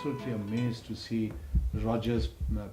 absolutely amazed to see Roger's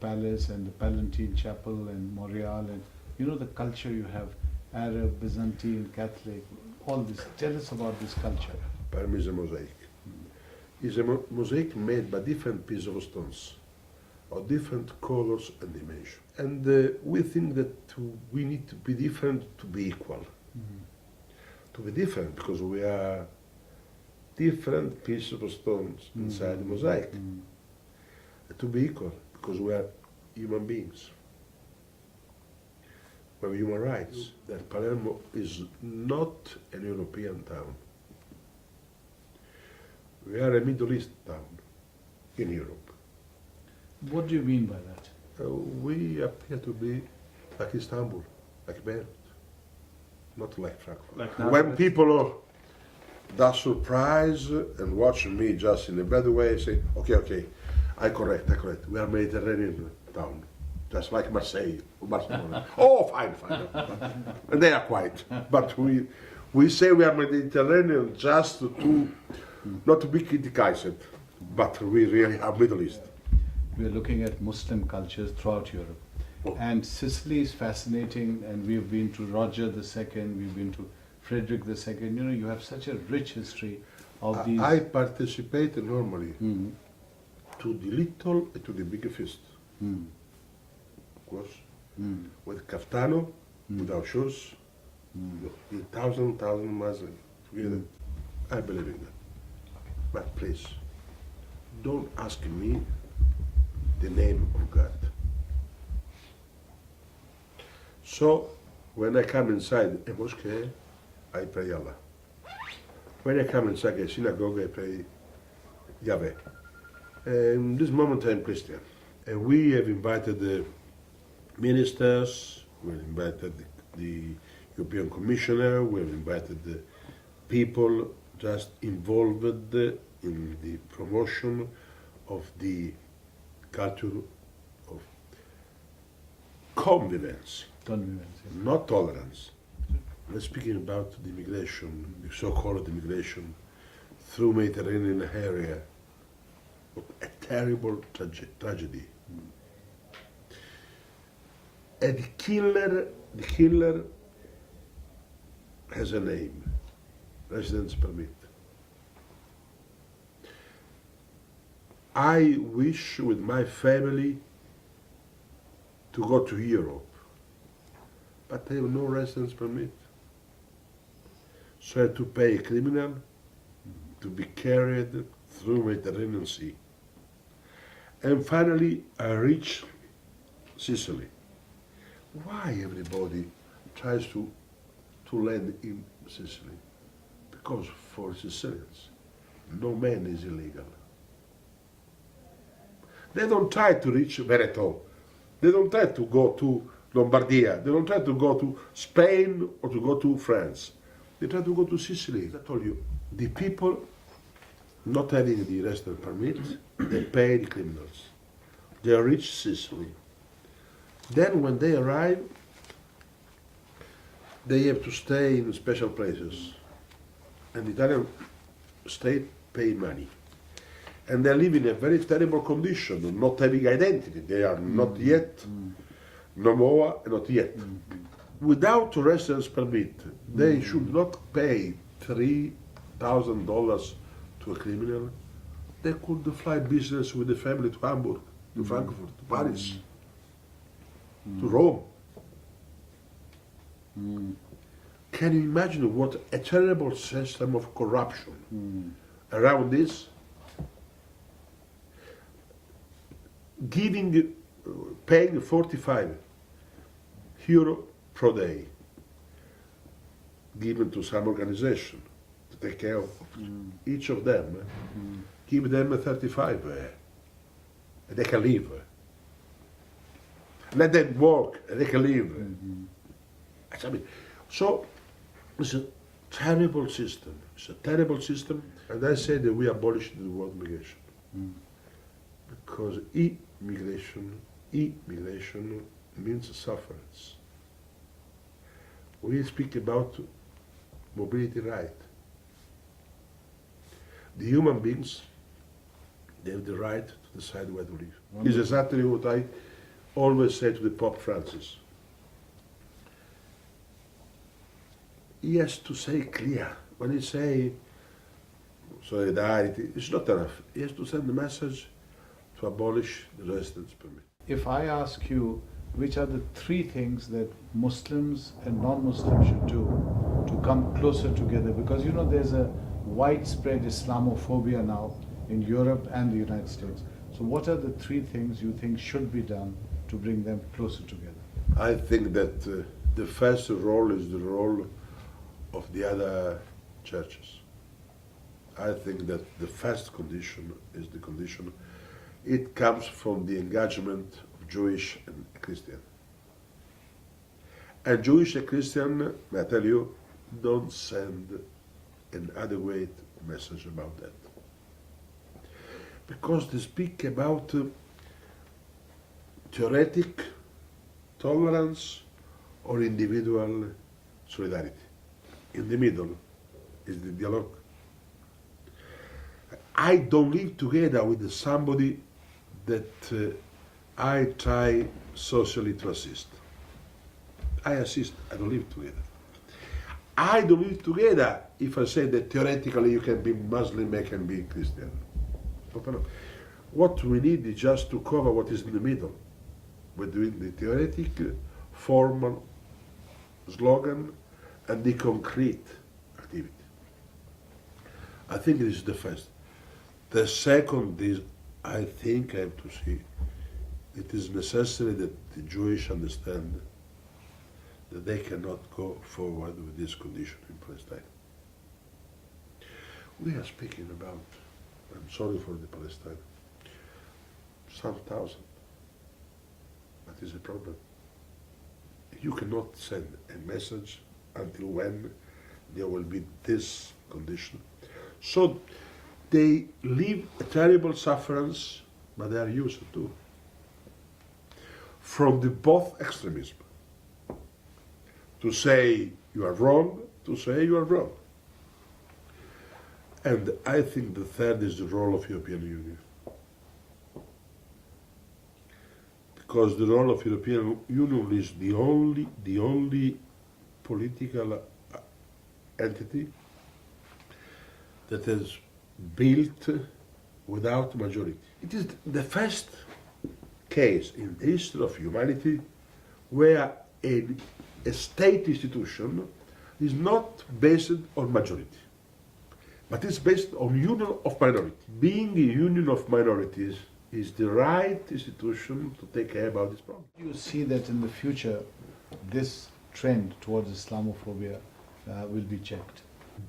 Palace and the Palatine Chapel and Montreal, and you know the culture you have, Arab, Byzantine, Catholic, all this. Tell us about this culture. Palermo is a mosaic. It's a mosaic made by different pieces of stones, of different colors and dimensions. And we think that we need to be different to be equal. To be different because we are different pieces of stones inside the mosaic. To be equal because we are human beings. We have human rights. That Palermo is not an European town. We are a Middle East town in Europe. What do you mean by that? We appear to be like Istanbul, like Beirut, not like Frankfurt. Like when people are that surprised and watch me just in a bad way, say, okay, I correct. We are Mediterranean town, just like Marseille or Barcelona. Oh, fine. And they are quiet. But we say we are Mediterranean just to not to be criticized, but we really are Middle East. We are looking at Muslim cultures throughout Europe. And Sicily is fascinating, and we've been to Roger II, we've been to Frederick II. You know, you have such a rich history of these. I participate normally to the little and to the big feast. Of course, with kaftano, without shoes, the thousand Muslims together. I believe in that. But please, don't ask me the name of God. So, when I come inside a mosque, I pray Allah. When I come inside a synagogue, I pray Yahweh. In this moment, I'm Christian. And we have invited the ministers, we have invited the European Commissioner, we have invited the people just involved in the promotion of the culture of convivence. Not tolerance. We're speaking about the immigration, the so-called immigration through Mediterranean area, a terrible tragedy. And the killer has a name, residence permit. I wish with my family to go to Europe, but I have no residence permit. So I have to pay a criminal to be carried through Mediterranean Sea. And finally, I reach Sicily. Why everybody tries to land in Sicily? Because for Sicilians, no man is illegal. They don't try to reach Veneto. They don't try to go to Lombardia. They don't try to go to Spain or to go to France. They try to go to Sicily. I told you, the people not having the residence permit, they pay the criminals. They reach Sicily. Then when they arrive, they have to stay in special places. And the Italian state pay money. And they live in a very terrible condition, not having identity. They are not yet, no more, not yet. Without a residence permit, they should not pay $3,000 to a criminal. They could fly business with the family to Hamburg, to Frankfurt, to Paris, to Rome. Can you imagine what a terrible system of corruption around this? Paying 45 euro per day, given to some organization to take care of each of them. Give them 35, and they can live. Let them work, and they can live. I mean, so it's a terrible system. It's a terrible system, and I say that we abolished the word migration. Because immigration means sufferance. We speak about mobility right. The human beings They have the right to decide where to live. It's exactly what I always say to the Pope Francis. He has to say clear. When he say solidarity, it's not enough. He has to send the message to abolish the residence permit. If I ask you, which are the three things that Muslims and non-Muslims should do to come closer together? Because you know there's a widespread Islamophobia now in Europe and the United States. So what are the three things you think should be done to bring them closer together? I think that the first role is the role of the other churches. I think that the first condition is the condition. It comes from the engagement of Jewish and Christian. And Jewish and Christian, may I tell you, don't send an adequate message about that. Because they speak about theoretic tolerance or individual solidarity. In the middle is the dialogue. I don't live together with somebody that I try socially to assist. I assist, I don't live together. I don't live together if I say that theoretically you can be Muslim, I can be Christian. What we need is just to cover what is in the middle, between the theoretic, formal slogan and the concrete activity. I think this is the first. The second is, I think I have to see, it is necessary that the Jewish understand that they cannot go forward with this condition in Palestine. We are speaking about, I'm sorry for the Palestine, some thousand. That is a problem. You cannot send a message until when there will be this condition. So they live a terrible sufferance, but they are used to. From the both extremism. To say you are wrong, to say you are wrong. And I think the third is the role of European Union. Because the role of European Union is the only political entity that has built without majority. It is the first case in the history of humanity where a state institution is not based on majority, but it's based on union of minorities. Being a union of minorities is the right institution to take care about this problem. You see that in the future, this trend towards Islamophobia will be checked.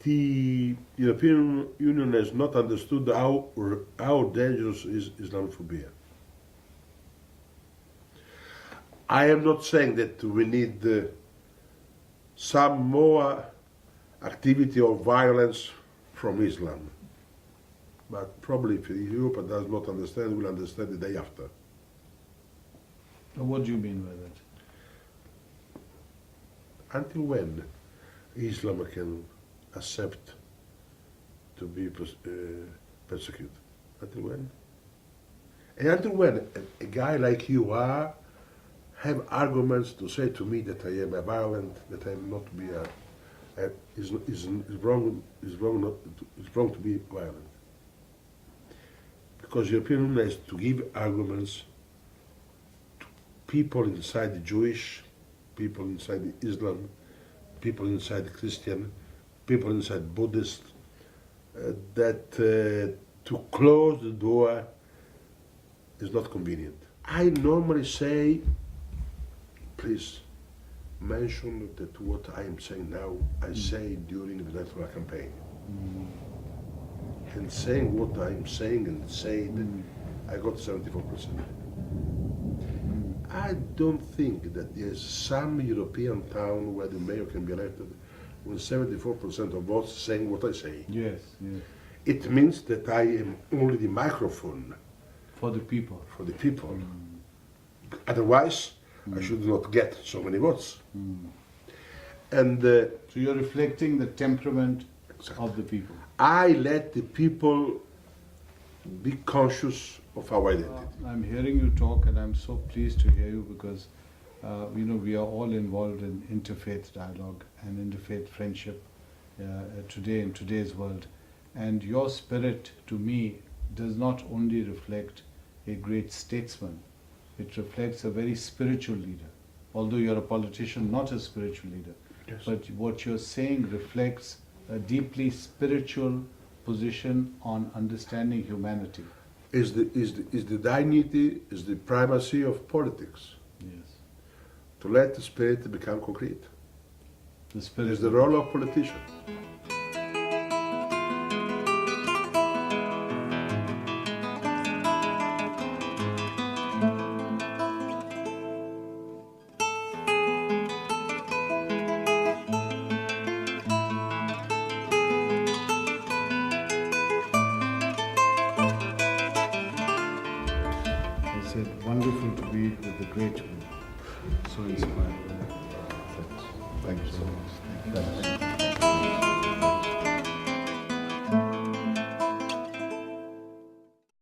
The European Union has not understood how dangerous is Islamophobia. I am not saying that we need some more activity or violence from Islam. But probably if Europe does not understand, will understand the day after. What do you mean by that? Until when Islam can accept to be persecuted? Until when? And until when a guy like you have arguments to say to me that I am a violent, that I am not to be is wrong to be violent. Because European Union has to give arguments to people inside the Jewish, people inside the Islam, people inside the Christian, people inside Buddhist, that to close the door is not convenient. I normally say, please mention that what I am saying now, I say during the electoral campaign. And saying what I'm saying and said, I got 74%. I don't think that there's some European town where the mayor can be elected with 74% of votes saying what I say. Yes, yes. It means that I am only the microphone. For the people. For the people. Otherwise, I should not get so many votes. And so you're reflecting the temperament of the people. I let the people be conscious of our identity. I'm hearing you talk, and I'm so pleased to hear you because we are all involved in interfaith dialogue and interfaith friendship today in today's world. And your spirit, to me, does not only reflect a great statesman, it reflects a very spiritual leader. Although you're a politician, not a spiritual leader. Yes. But what you're saying reflects a deeply spiritual position on understanding humanity. Is the dignity, is the primacy of politics. Yes. To let the spirit become concrete. The spirit Is the role of politician. I said, wonderful to be with the great one. So inspiring. Thank you so much. Thank you.